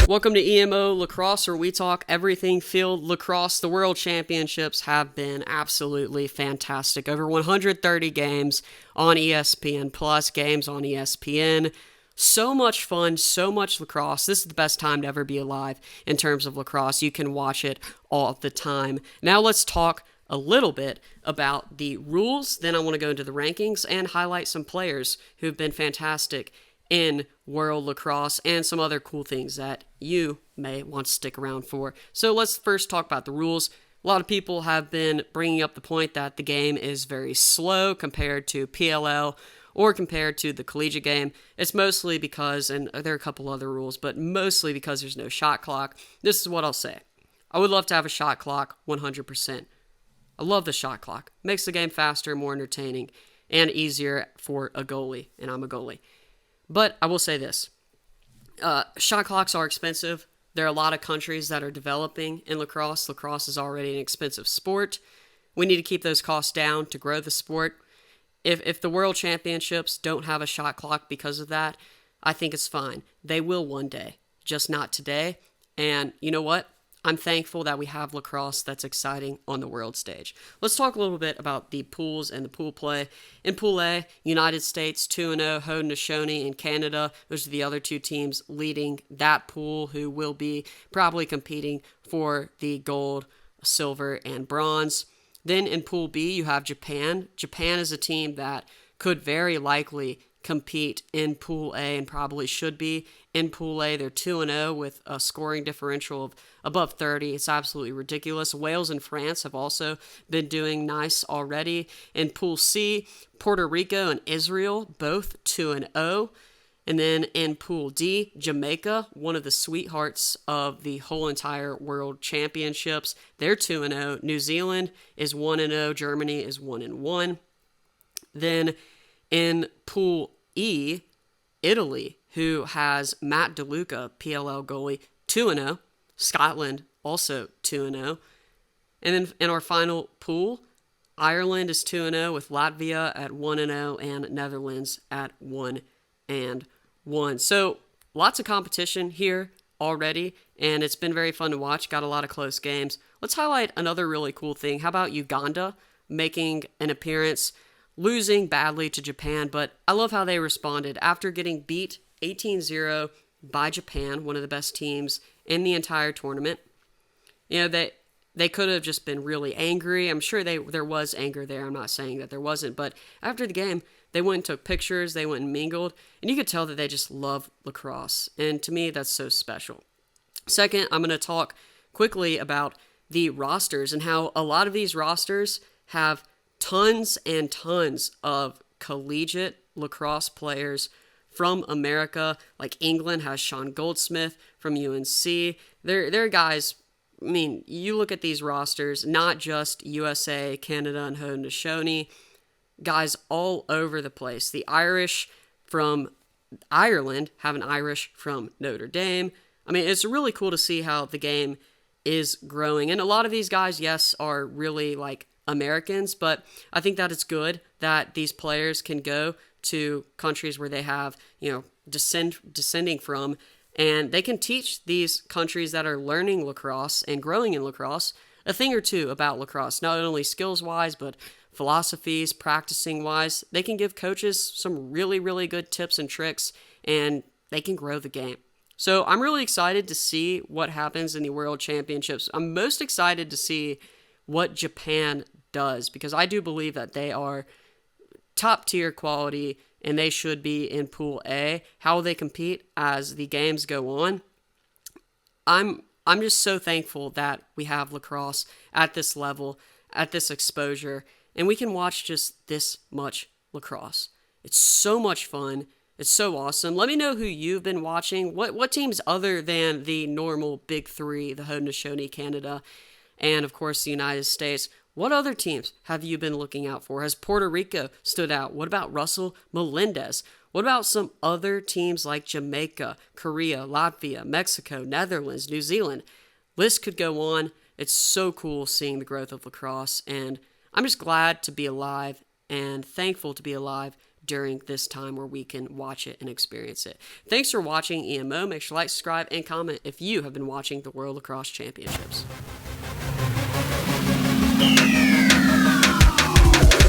Welcome to EMO Lacrosse, where we talk everything field lacrosse. The World Championships have been absolutely fantastic. Over 130 games on ESPN Plus, games on ESPN. So much fun, so much lacrosse. This is the best time to ever be alive in terms of lacrosse. You can watch it all the time. Now let's talk a little bit about the rules. Then I want to go into the rankings and highlight some players who've been fantastic in World Lacrosse and some other cool things that you may want to stick around for. So let's first talk about the rules. A lot of people have been bringing up the point that the game is very slow compared to PLL or compared to the collegiate game. It's mostly because, and there are a couple other rules, but mostly because there's no shot clock. This is what I'll say. I would love to have a shot clock 100%. I love the shot clock. Makes the game faster, more entertaining, and easier for a goalie, and I'm a goalie. But I will say this. Shot clocks are expensive. There are a lot of countries that are developing in lacrosse. Lacrosse is already an expensive sport. We need to keep those costs down to grow the sport. If the World Championships don't have a shot clock because of that, I think it's fine. They will one day, just not today. And you know what? I'm thankful that we have lacrosse that's exciting on the world stage. Let's talk a little bit about the pools and the pool play. In Pool A, United States 2-0, Haudenosaunee and Canada. Those are the other two teams leading that pool who will be probably competing for the gold, silver, and bronze. Then in Pool B, you have Japan. Japan is a team that could very likely compete in Pool A and probably should be. In Pool A, they're 2-0 with a scoring differential of above 30. It's absolutely ridiculous. Wales and France have also been doing nice already. In Pool C, Puerto Rico and Israel, both 2-0. And then in Pool D, Jamaica, one of the sweethearts of the whole entire World Championships, they're 2-0. New Zealand is 1-0. Germany is 1-1. Then in Pool E, Italy, who has Matt DeLuca, PLL goalie, 2-0. Scotland, also 2-0. And then in our final pool, Ireland is 2-0 with Latvia at 1-0 and Netherlands at 1-1. So lots of competition here already, and it's been very fun to watch. Got a lot of close games. Let's highlight another really cool thing. How about Uganda making an appearance, losing badly to Japan, but I love how they responded. After getting beat 18-0 by Japan, one of the best teams in the entire tournament, you know, they could have just been really angry. I'm sure there was anger there. I'm not saying that there wasn't, but after the game, they went and took pictures, they went and mingled, and you could tell that they just love lacrosse, and to me, that's so special. Second, I'm going to talk quickly about the rosters and how a lot of these rosters have tons and tons of collegiate lacrosse players from America. Like England has Sean Goldsmith from UNC. They're guys, I mean, you look at these rosters, not just USA, Canada, and Haudenosaunee, guys all over the place. The Irish from Ireland have an Irish from Notre Dame. I mean, it's really cool to see how the game is growing. And a lot of these guys, yes, are really like Americans, but I think that it's good that these players can go to countries where they have, you know, descending from, and they can teach these countries that are learning lacrosse and growing in lacrosse a thing or two about lacrosse, not only skills-wise, but philosophies, practicing-wise. They can give coaches some really, really good tips and tricks, and they can grow the game. So I'm really excited to see what happens in the World Championships. I'm most excited to see what Japan does, because I do believe that they are top tier quality and they should be in Pool A. How will they compete as the games go on? I'm just so thankful that we have lacrosse at this level, at this exposure, and we can watch just this much lacrosse. It's so much fun. It's so awesome. Let me know who you've been watching. What teams other than the normal big three, the Haudenosaunee, Canada, and of course the United States, what other teams have you been looking out for? Has Puerto Rico stood out? What about Russell Melendez? What about some other teams like Jamaica, Korea, Latvia, Mexico, Netherlands, New Zealand? List could go on. It's so cool seeing the growth of lacrosse, and I'm just glad to be alive and thankful to be alive during this time where we can watch it and experience it. Thanks for watching EMO. Make sure to like, subscribe, and comment if you have been watching the World Lacrosse Championships.